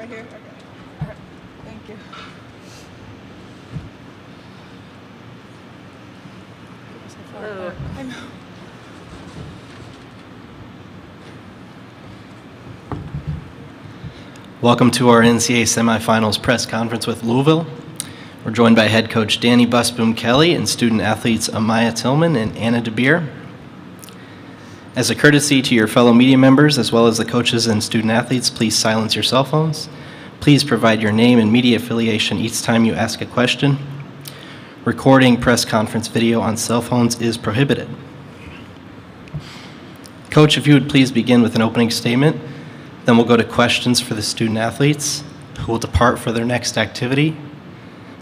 Right here? Okay. All right. Thank you. Hello. I know. Welcome to our NCAA semifinals press conference with Louisville. We're joined by head coach Danny Busboom Kelly and student athletes Amaya Tillman and Anna DeBeer. As a courtesy to your fellow media members, as well as the coaches and student athletes, please silence your cell phones. Please provide your name and media affiliation each time you ask a question. Recording press conference video on cell phones is prohibited. Coach, if you would please begin with an opening statement. Then we'll go to questions for the student athletes who will depart for their next activity.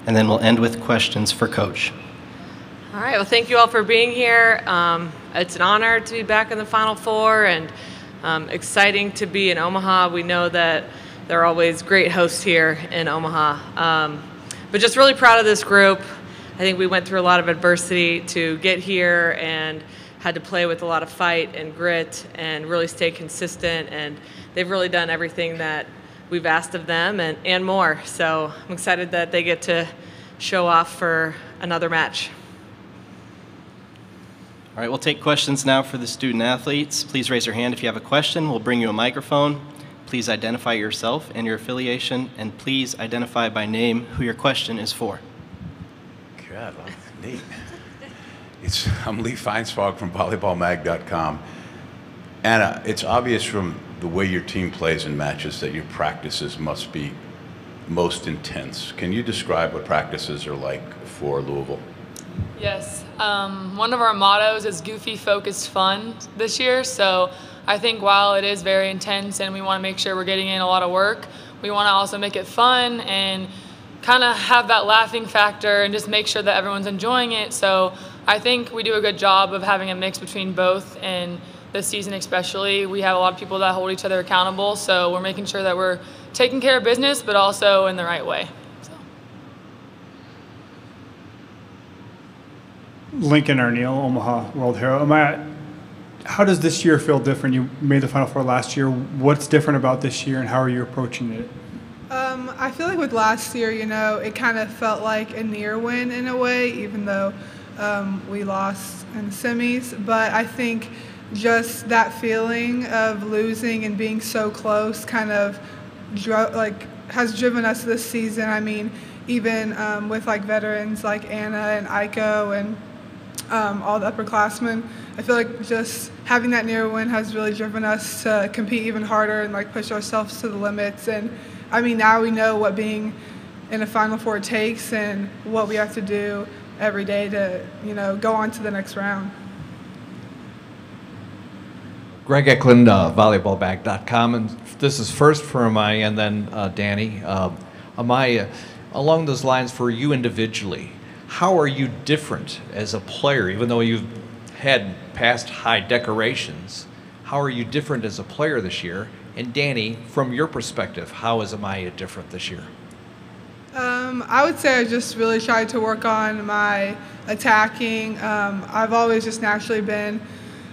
And then we'll end with questions for Coach. All right, well, thank you all for being here. It's an honor to be back in the Final Four and exciting to be in Omaha. We know that there are always great hosts here in Omaha. But just really proud of this group. I think we went through a lot of adversity to get here and had to play with a lot of fight and grit and really stay consistent, and they've really done everything that we've asked of them and more. So I'm excited that they get to show off for another match. All right, we'll take questions now for the student athletes. Please raise your hand if you have a question. We'll bring you a microphone. Please identify yourself and your affiliation, and please identify by name who your question is for. God, well, neat. I'm Lee Feinsfog from volleyballmag.com. Anna, it's obvious from the way your team plays in matches that your practices must be most intense. Can you describe what practices are like for Louisville? Yes. One of our mottos is goofy, focused, fun this year. So I think while it is very intense and we want to make sure we're getting in a lot of work, we want to also make it fun and kind of have that laughing factor and just make sure that everyone's enjoying it. So I think we do a good job of having a mix between both, and this season especially, we have a lot of people that hold each other accountable, so we're making sure that we're taking care of business but also in the right way. So. Lincoln Arneal, Omaha World-Herald. How does this year feel different? You made the Final Four last year. What's different about this year, and how are you approaching it? I feel like with last year, it kind of felt like a near win in a way, even though we lost in the semis. But I think just that feeling of losing and being so close kind of has driven us this season. I mean, even with veterans like Anna and Aiko and all the upperclassmen, I feel like just having that near win has really driven us to compete even harder and push ourselves to the limits. And I mean, now we know what being in a Final Four takes and what we have to do every day to, go on to the next round. Greg Eklund, volleyballbag.com, and this is first for Amaya and then Danny. Amaya, along those lines for you individually, how are you different as a player, even though you've had past high decorations? How are you different as a player this year? And Danny, from your perspective, how is Amaya different this year? I would say I just really tried to work on my attacking. I've always just naturally been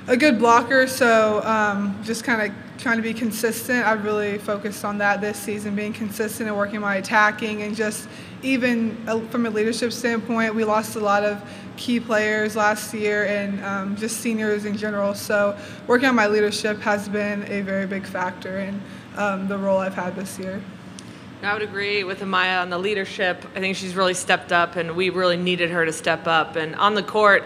a good blocker, so just kind of trying to be consistent. I've really focused on that this season, being consistent and working my attacking, and just even from a leadership standpoint, we lost a lot of key players last year and just seniors in general. So working on my leadership has been a very big factor in the role I've had this year. I would agree with Amaya on the leadership. I think she's really stepped up, and we really needed her to step up. And on the court,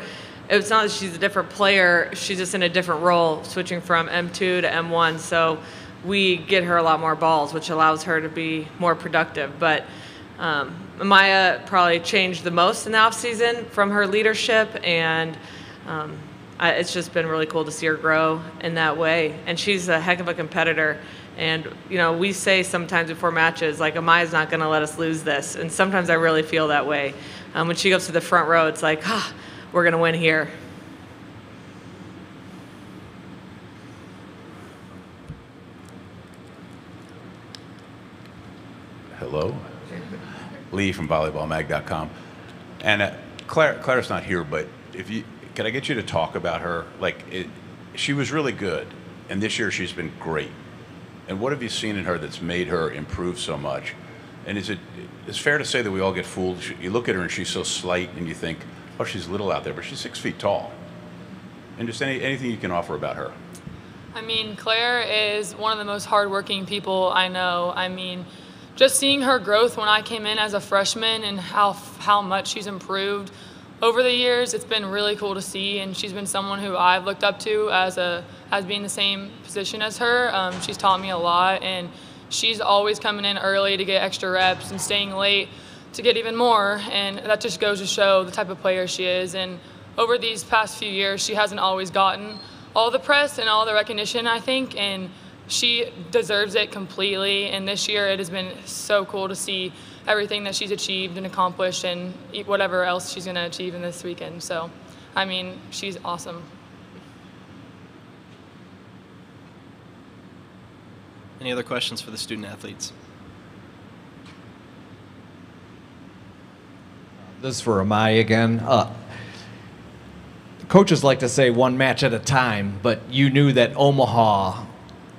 it's not that she's a different player, she's just in a different role, switching from M2 to M1. So we get her a lot more balls, which allows her to be more productive. But Amaya probably changed the most in the offseason from her leadership, and it's just been really cool to see her grow in that way. And she's a heck of a competitor. And, we say sometimes before matches, Amaya's not going to let us lose this. And sometimes I really feel that way. When she goes to the front row, it's like, we're going to win here. Hello. Lee from volleyballmag.com. And Claire's not here, but could I get you to talk about her? She was really good, and this year she's been great. And what have you seen in her that's made her improve so much? And it's fair to say that we all get fooled. You look at her and she's so slight, and you think, oh, she's little out there, but she's 6 feet tall. And just anything you can offer about her. I mean, Claire is one of the most hardworking people I know. I mean, just seeing her growth when I came in as a freshman and how much she's improved over the years, it's been really cool to see. And she's been someone who I've looked up to as being the same position as her. She's taught me a lot, and she's always coming in early to get extra reps and staying late to get even more. And that just goes to show the type of player she is. And over these past few years, she hasn't always gotten all the press and all the recognition, I think, and she deserves it completely. And this year it has been so cool to see everything that she's achieved and accomplished, and whatever else she's going to achieve in this weekend. So, I mean, she's awesome. Any other questions for the student athletes? This is for Amaya again. Coaches like to say one match at a time, but you knew that Omaha,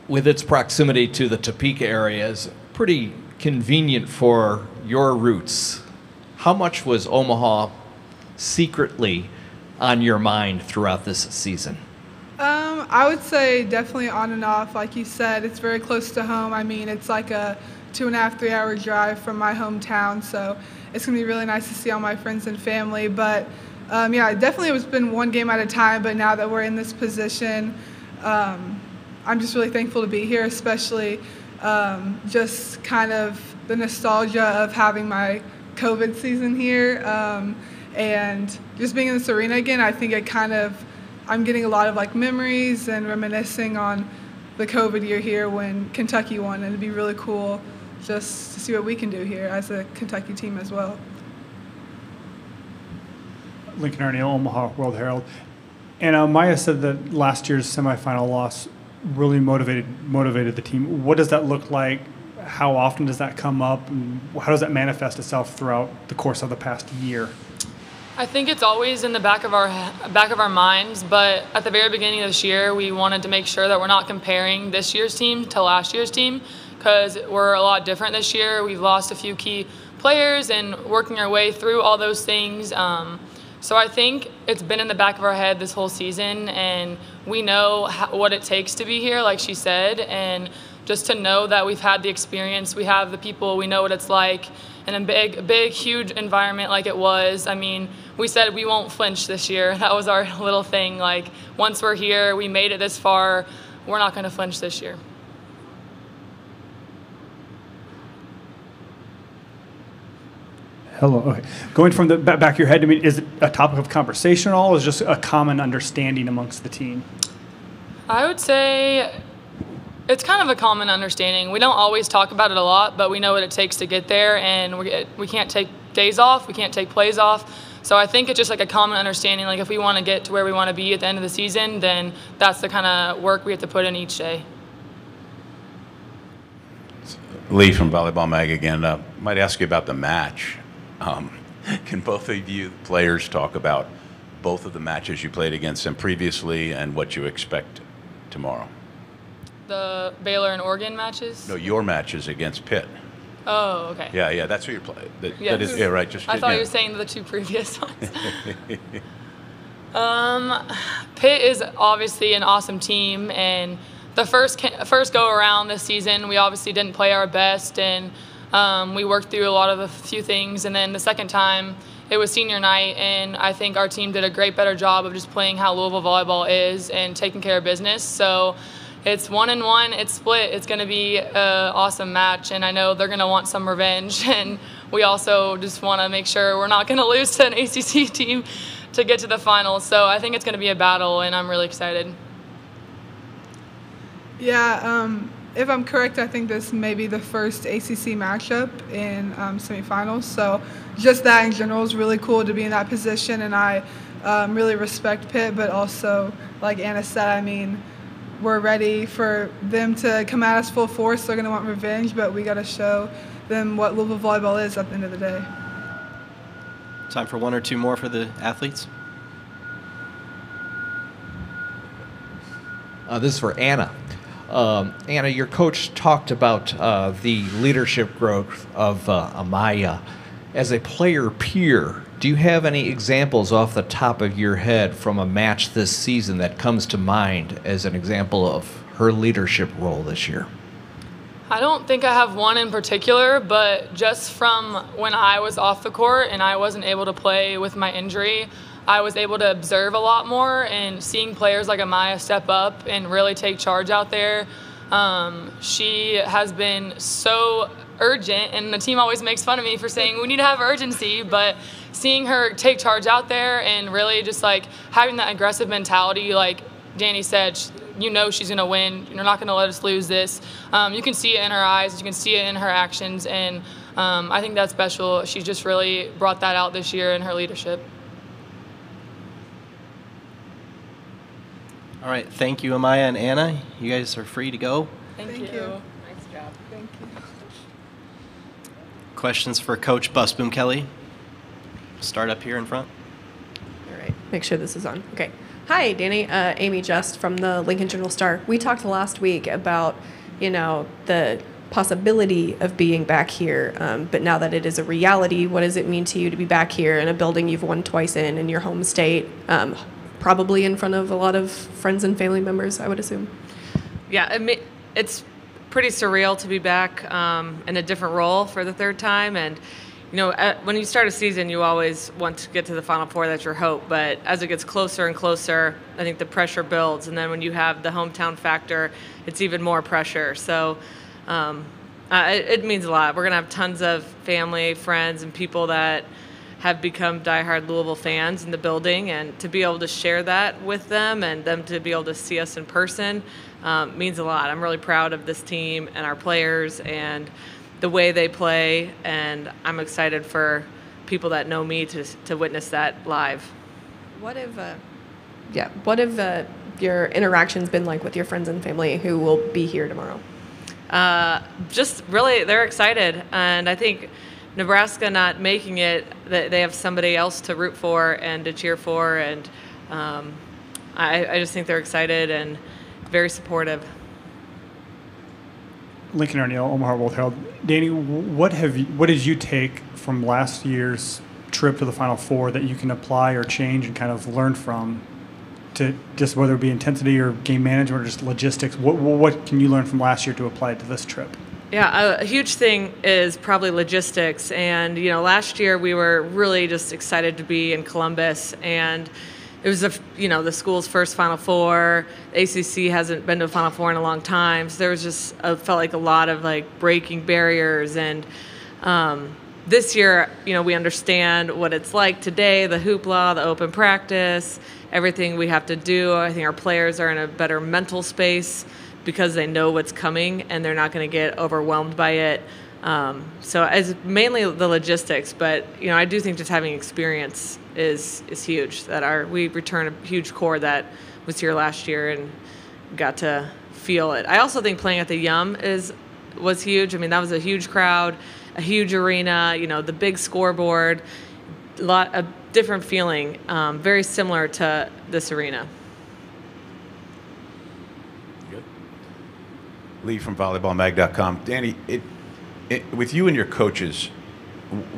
with its proximity to the Topeka area, is pretty convenient for your routes. How much was Omaha secretly on your mind throughout this season? I would say definitely on and off. Like you said, it's very close to home. I mean, it's like a 2.5, 3 hour drive from my hometown, so it's going to be really nice to see all my friends and family. But yeah, definitely it's been one game at a time, but now that we're in this position, I'm just really thankful to be here, especially just kind of the nostalgia of having my COVID season here, and just being in this arena again. I think I'm getting a lot of like memories and reminiscing on the COVID year here when Kentucky won, and it'd be really cool just to see what we can do here as a Kentucky team as well. Lincoln Arneal, Omaha World-Herald. And Maya said that last year's semifinal loss really motivated the team. What does that look like? How often does that come up? And how does that manifest itself throughout the course of the past year? I think it's always in the back of our minds, but at the very beginning of this year, we wanted to make sure that we're not comparing this year's team to last year's team, because we're a lot different this year. We've lost a few key players and working our way through all those things. So I think it's been in the back of our head this whole season, and we know what it takes to be here, like she said, and just to know that we've had the experience, we have the people, we know what it's like in a big, huge environment like it was. I mean, we said we won't flinch this year. That was our little thing. Like, once we're here, we made it this far, we're not going to flinch this year. Hello. Okay. Going from the back of your head, I mean, is it a topic of conversation at all, or is it just a common understanding amongst the team? I would say it's kind of a common understanding. We don't always talk about it a lot, but we know what it takes to get there, and we can't take days off, we can't take plays off. So I think it's just like a common understanding. Like, if we want to get to where we want to be at the end of the season, then that's the kind of work we have to put in each day. Lee from Volleyball Mag again. Might ask you about the match. Can both of you players talk about both of the matches you played against them previously and what you expect tomorrow? The Baylor and Oregon matches? No, your matches against Pitt. Oh, okay. Yeah, that's who you're playing. Yes. That is, yeah, right. I thought you were saying the two previous ones. Pitt is obviously an awesome team, and the first go around this season, we obviously didn't play our best, and we worked through a few things, and then the second time it was senior night, and I think our team did a better job of just playing how Louisville volleyball is and taking care of business. So it's 1-1, it's split. It's going to be an awesome match, and I know they're going to want some revenge, and we also just want to make sure we're not going to lose to an ACC team to get to the finals. So I think it's going to be a battle, and I'm really excited. Yeah, if I'm correct, I think this may be the first ACC matchup in semifinals. So just that in general is really cool to be in that position, and I really respect Pitt, but also, like Anna said, I mean, we're ready for them to come at us full force. They're going to want revenge, but we got to show them what Louisville volleyball is at the end of the day. Time for one or two more for the athletes. This is for Anna. Anna, your coach talked about the leadership growth of Amaya. As a player peer, do you have any examples off the top of your head from a match this season that comes to mind as an example of her leadership role this year? I don't think I have one in particular, but just from when I was off the court and I wasn't able to play with my injury, I was able to observe a lot more, and seeing players like Amaya step up and really take charge out there. She has been so urgent, and the team always makes fun of me for saying we need to have urgency, but seeing her take charge out there and really just like having that aggressive mentality, like Danny said, you know she's going to win. You're not going to let us lose this. You can see it in her eyes. You can see it in her actions. And I think that's special. She just really brought that out this year in her leadership. All right. Thank you, Amaya and Anna. You guys are free to go. Thank you. Nice job. Thank you. Questions for Coach Busboom Kelly? Start up here in front. All right, make sure this is on. Okay. Hi, Danny. Amy Just from the Lincoln Journal-Star. We talked last week about, the possibility of being back here, but now that it is a reality, what does it mean to you to be back here in a building you've won twice in your home state, probably in front of a lot of friends and family members, I would assume? Yeah, it's pretty surreal to be back in a different role for the third time. And, when you start a season, you always want to get to the Final Four. That's your hope. But as it gets closer and closer, I think the pressure builds. And then when you have the hometown factor, it's even more pressure. So it means a lot. We're going to have tons of family, friends, and people that have become diehard Louisville fans in the building. And to be able to share that with them and them to be able to see us in person means a lot. I'm really proud of this team and our players and the way they play, and I'm excited for people that know me to witness that live. What have your interactions been like with your friends and family who will be here tomorrow? Just really, they're excited, and I think Nebraska not making it, they have somebody else to root for and to cheer for, and I just think they're excited and very supportive. Lincoln O'Neill, Omaha World-Herald. Danny, what did you take from last year's trip to the Final Four that you can apply or change and kind of learn from, to just whether it be intensity or game management or just logistics? What can you learn from last year to apply to this trip? Yeah, a huge thing is probably logistics. And, last year we were really just excited to be in Columbus, and it was the school's first Final Four. The ACC hasn't been to a Final Four in a long time, so there was just felt like a lot of breaking barriers. And this year, we understand what it's like today, the hoopla, the open practice, everything we have to do. I think our players are in a better mental space because they know what's coming and they're not going to get overwhelmed by it. So as mainly the logistics, but I do think just having experience is huge. We return a huge core that was here last year and got to feel it. I also think playing at the Yum was huge. I mean, that was a huge crowd, a huge arena, the big scoreboard, a different feeling, very similar to this arena. Good. Lee from volleyballmag.com. Danny, with you and your coaches,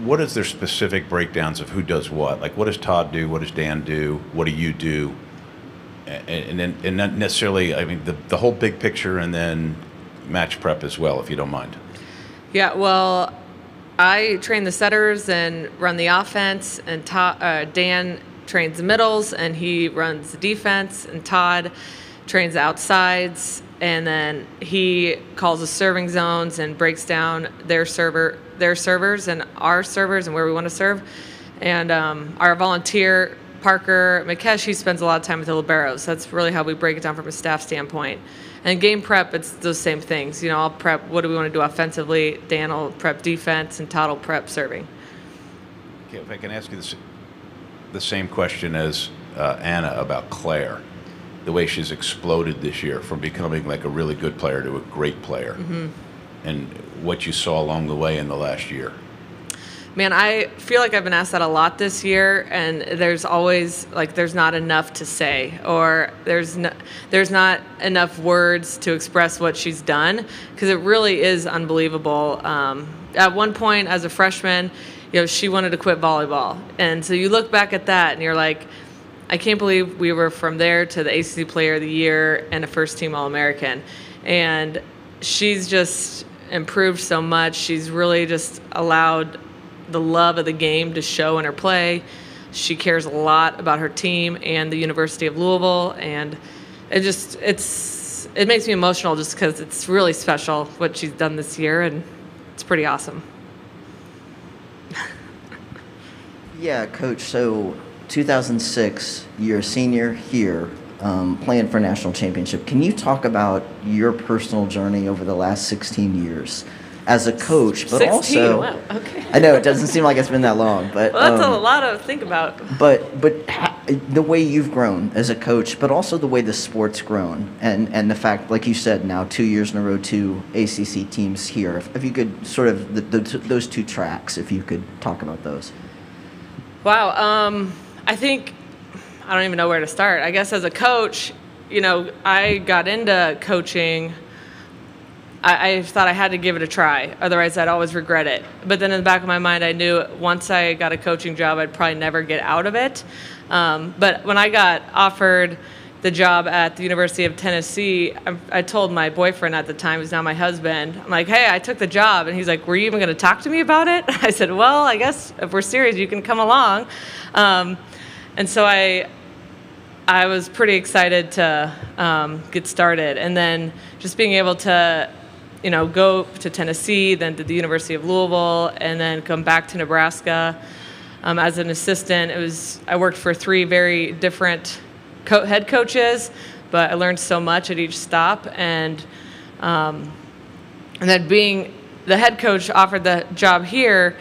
what is their specific breakdowns of who does what? Like, what does Todd do? What does Dan do? What do you do? And not necessarily, I mean, the whole big picture, and then match prep as well, if you don't mind. Yeah, well, I train the setters and run the offense, and Dan trains the middles, and he runs the defense, and Todd trains the outsides, and then he calls the serving zones and breaks down their servers and our servers and where we want to serve. And our volunteer, Parker McKesh, he spends a lot of time with the liberos. That's really how we break it down from a staff standpoint. And game prep, it's those same things. I'll prep what do we want to do offensively, Dan will prep defense, and Todd will prep serving. Okay, if I can ask you the same question as Anna about Claire, the way she's exploded this year from becoming like a really good player to a great player, and what you saw along the way in the last year. Man, I feel like I've been asked that a lot this year, and there's always there's not enough to say, or there's not enough words to express what she's done, because it really is unbelievable. At one point, as a freshman, she wanted to quit volleyball, and so you look back at that, and you're like, I can't believe we were from there to the ACC Player of the Year and a first-team All-American, and she's just improved so much. She's really just allowed the love of the game to show in her play. She cares a lot about her team and the University of Louisville, and it makes me emotional just because it's really special what she's done this year, and it's pretty awesome. Yeah, Coach, so 2006, you're a senior here, playing for a national championship. Can you talk about your personal journey over the last 16 years as a coach, but 16, also, wow, okay. I know it doesn't seem like it's been that long, but Well, that's a lot to think about. But the way you've grown as a coach, but also the way the sport's grown, and the fact, like you said, now 2 years in a row, 2 ACC teams here. If you could sort of those 2 tracks, if you could talk about those. Wow, I think I don't even know where to start. I guess as a coach, I got into coaching. I thought I had to give it a try, otherwise I'd always regret it. But then in the back of my mind, I knew once I got a coaching job, I'd probably never get out of it. But when I got offered the job at the University of Tennessee, I told my boyfriend at the time, who's now my husband, I'm like, hey, I took the job. And he's like, were you even going to talk to me about it? I said, well, I guess if we're serious, you can come along. And so I was pretty excited to get started. And then just being able to go to Tennessee, then to the University of Louisville, and then come back to Nebraska as an assistant. I worked for 3 very different head coaches, but I learned so much at each stop. And then being the head coach offered the job here,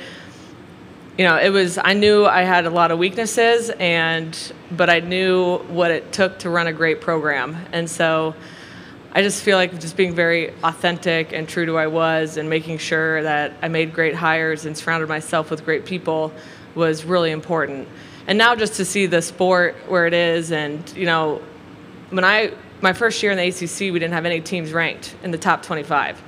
I knew I had a lot of weaknesses, but I knew what it took to run a great program. And so I just feel like just being very authentic and true to who I was, and making sure that I made great hires and surrounded myself with great people was really important. And now just to see the sport where it is, and my first year in the ACC, we didn't have any teams ranked in the top 25.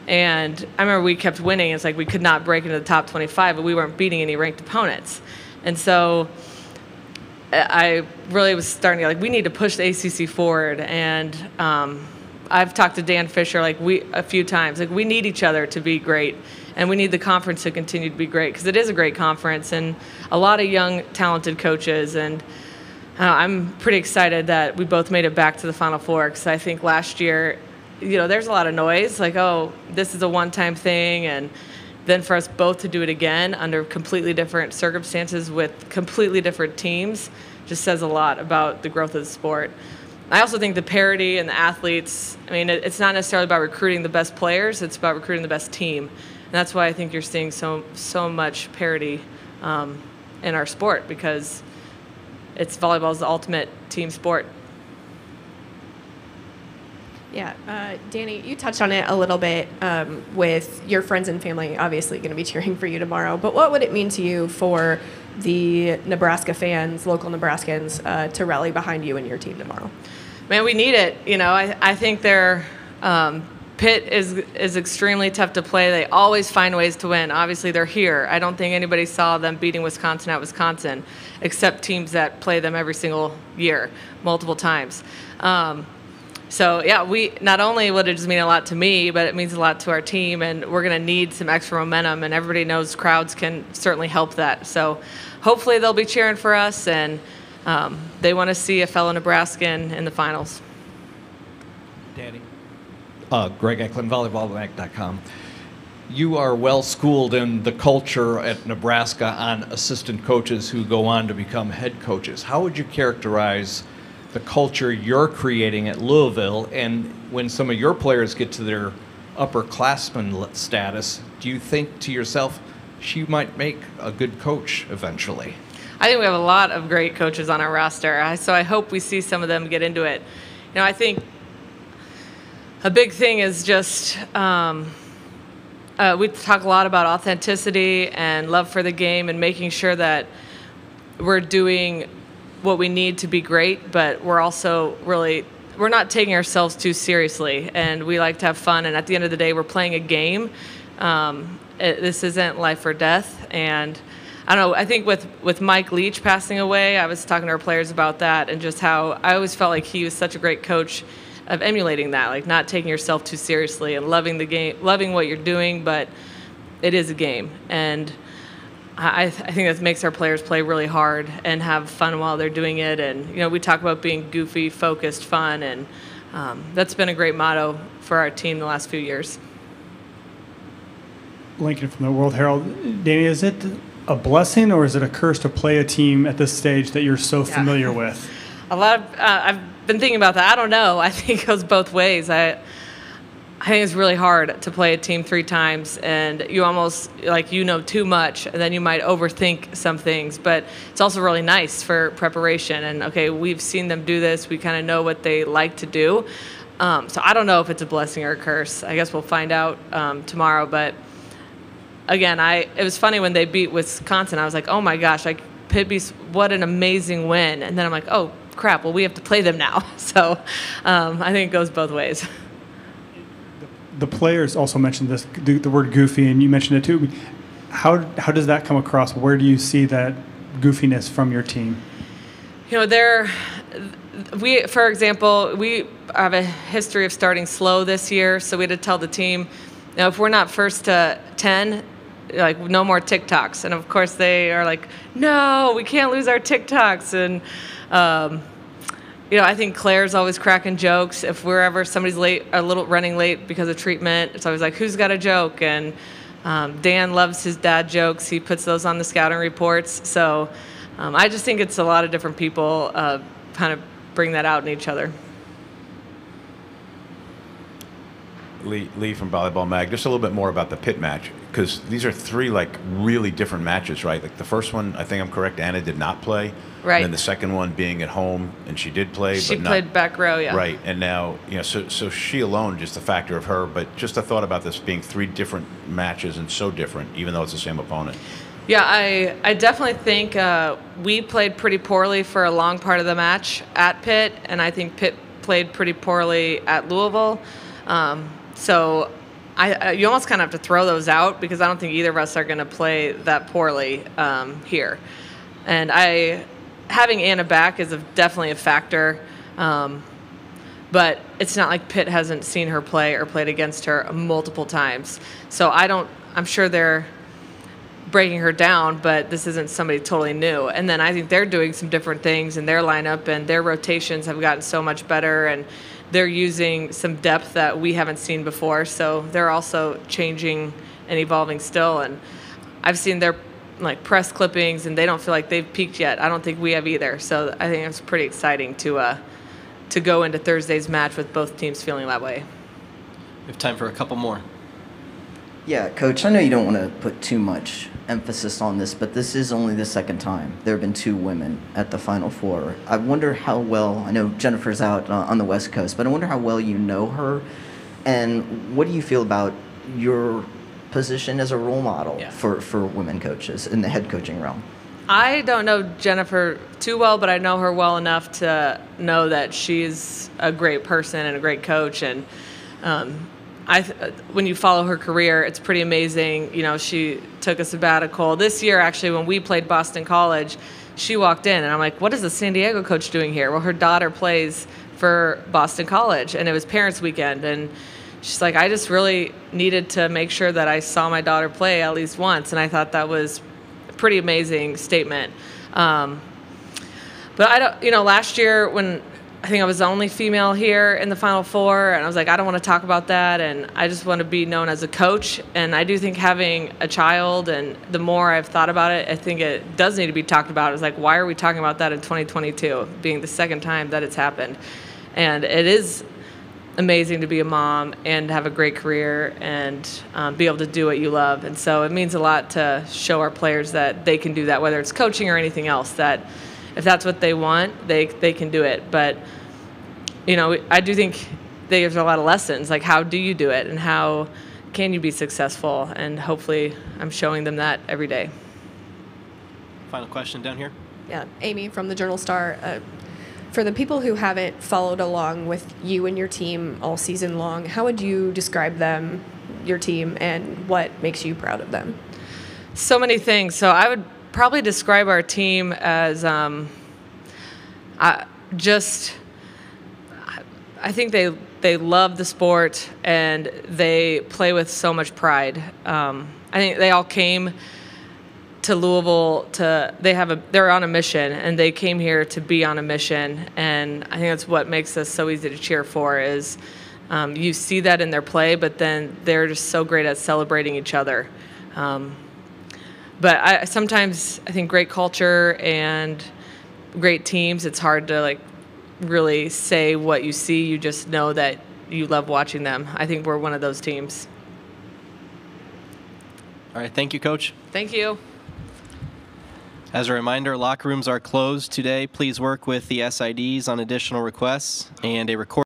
And I remember we kept winning. It's like we could not break into the top 25, but we weren't beating any ranked opponents. And so I really was starting to we need to push the ACC forward. And I've talked to Dan Fisher a few times. We need each other to be great, and we need the conference to continue to be great, because it is a great conference and a lot of young, talented coaches. And I'm pretty excited that we both made it back to the Final Four, because I think last year, there's a lot of noise, oh, this is a one-time thing, and then for us both to do it again under completely different circumstances with completely different teams just says a lot about the growth of the sport. I also think the parity and the athletes, it's not necessarily about recruiting the best players, it's about recruiting the best team. And that's why I think you're seeing so much parity in our sport, because volleyball is the ultimate team sport. Yeah, Danny, you touched on it a little bit with your friends and family obviously going to be cheering for you tomorrow, but what would it mean to you for the Nebraska fans, local Nebraskans, to rally behind you and your team tomorrow? Man, we need it. I think their Pitt is extremely tough to play. They always find ways to win. Obviously, they're here. I don't think anybody saw them beating Wisconsin at Wisconsin, except teams that play them every single year, multiple times. So, yeah, not only would it just mean a lot to me, but it means a lot to our team, and we're going to need some extra momentum, and everybody knows crowds can certainly help that. So hopefully they'll be cheering for us, and they want to see a fellow Nebraskan in the finals. Danny? Greg Eklund, volleyballmag.com. You are well schooled in the culture at Nebraska on assistant coaches who go on to become head coaches. How would you characterize the culture you're creating at Louisville, and when some of your players get to their upperclassman status, do you think to yourself, she might make a good coach eventually? I think we have a lot of great coaches on our roster, so I hope we see some of them get into it. I think a big thing is just we talk a lot about authenticity and love for the game and making sure that we're doing what we need to be great, but we're also we're not taking ourselves too seriously, and we like to have fun. And at the end of the day, we're playing a game. This isn't life or death. And I don't know, I think with Mike Leach passing away, I was talking to our players about that and just how I always felt like he was such a great coach of emulating that, like not taking yourself too seriously and loving the game, loving what you're doing, but it is a game. And I think that makes our players play really hard and have fun while they're doing it. And, we talk about being goofy, focused, fun, and that's been a great motto for our team the last few years. Lincoln from the World-Herald. Danny, is it a blessing or is it a curse to play a team at this stage that you're so familiar with? I've been thinking about that. I don't know. I think it goes both ways. I think it's really hard to play a team 3 times, and you almost too much, and then you might overthink some things. But it's also really nice for preparation. And okay, we've seen them do this. We kind of know what they like to do. So I don't know if it's a blessing or a curse. I guess we'll find out tomorrow. But again, it was funny when they beat Wisconsin. I was like, oh my gosh, Pitt beats, what an amazing win. And then I'm like, oh crap, well we have to play them now. So I think it goes both ways. The players also mentioned the word goofy, and you mentioned it too. How does that come across? Where do you see that goofiness from your team? For example, we have a history of starting slow this year, so we had to tell the team, if we're not first to 10, no more TikToks. And of course they are like, no, we can't lose our TikToks. And I think Claire's always cracking jokes. If somebody's late, running late because of treatment, it's always like, who's got a joke? And Dan loves his dad jokes. He puts those on the scouting reports. So I just think it's a lot of different people kind of bring that out in each other. Lee from Volleyball Mag, just a little bit more about the Pitt match, because these are 3 really different matches, right? Like the first one, I think I'm correct, Anna did not play. Right. And then the second one being at home, and she did play. She but not, played back row, yeah. Right. And now, so she alone, just the factor of her, but just a thought about this being 3 different matches and so different, even though it's the same opponent. Yeah, I definitely think we played pretty poorly for a long part of the match at Pitt, and I think Pitt played pretty poorly at Louisville. So you almost kind of have to throw those out because I don't think either of us are going to play that poorly here. And having Anna back is definitely a factor, but it's not like Pitt hasn't seen her play or played against her multiple times. So I'm sure they're breaking her down, but this isn't somebody totally new. And then I think they're doing some different things in their lineup, and their rotations have gotten so much better, and they're using some depth that we haven't seen before. So they're also changing and evolving still. And I've seen their press clippings, and they don't feel like they've peaked yet. I don't think we have either. So I think it's pretty exciting to go into Thursday's match with both teams feeling that way. We have time for a couple more. Yeah, Coach, I know you don't want to put too much emphasis on this, but this is only the second time there have been 2 women at the Final Four. I wonder how well, I know Jennifer's out on the West Coast, but I wonder how well you know her, and what do you feel about your position as a role model for women coaches in the head coaching realm? I don't know Jennifer too well, but I know her well enough to know that she's a great person and a great coach, and when you follow her career, it's pretty amazing. She took a sabbatical. This year, actually, when we played Boston College, she walked in, and I'm like, what is the San Diego coach doing here? Well, her daughter plays for Boston College, and it was Parents' Weekend, and she's like, I just really needed to make sure that I saw my daughter play at least once, and I thought that was a pretty amazing statement. But last year when I think I was the only female here in the Final Four, and I was like, I don't want to talk about that, and I just want to be known as a coach. And I do think having a child, and the more I've thought about it, I think it does need to be talked about. It's like, why are we talking about that in 2022, being the second time that it's happened? And it is amazing to be a mom and have a great career and be able to do what you love. And so it means a lot to show our players that they can do that, whether it's coaching or anything else, that if that's what they want, they can do it. But, I do think there's a lot of lessons, like how do you do it and how can you be successful? And hopefully I'm showing them that every day. Final question down here. Yeah, Amy from the Journal-Star. For the people who haven't followed along with you and your team all season long, how would you describe them, your team, and what makes you proud of them? So many things. So I would probably describe our team as I think they love the sport and they play with so much pride. I think they all came to Louisville they're on a mission, and they came here to be on a mission, and I think that's what makes us so easy to cheer for is you see that in their play, but then they're just so great at celebrating each other. But sometimes I think great culture and great teams, it's hard to really say what you see. You just know that you love watching them. I think we're one of those teams. All right, thank you, Coach. Thank you. As a reminder, locker rooms are closed today. Please work with the SIDs on additional requests, and a recording